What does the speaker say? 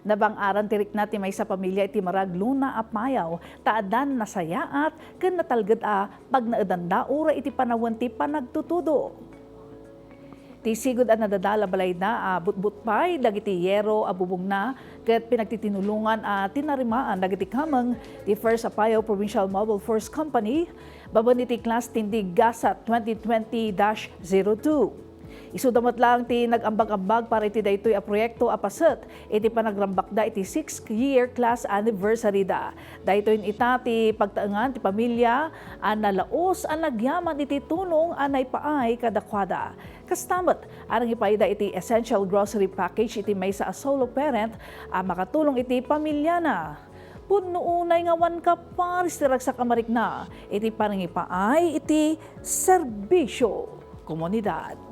Nabang-aran tirik na ti maysa pamilya iti marag luna apayaw, taadan na sayaat, ken natalged pag naedanda ura iti panawen ti panagtutudo. Ti sigud a nadadala balay na butbut pay dagiti yero abubong na ket pinagtitinulungan tinarimaan dagiti kameng ti First Apayao Provincial Mobile Force Company baban iti class tindig gasat 2020-02. Isudamat lang ti nag-ambag-ambag para iti daytoy a proyekto apaset iti panagrambakda iti 6th year class anniversary da. Daytoy ita ti pagtaengan ti pamilya nalaos nagyaman iti tulong anay paay kadakwada. Kastamet arang ipayda iti essential grocery package iti maysa a solo parent makatulong iti pamilya na. Pudno unay nga wan ka paris tirag sa kamarik na iti paringipaay iti serbisyo komunidad.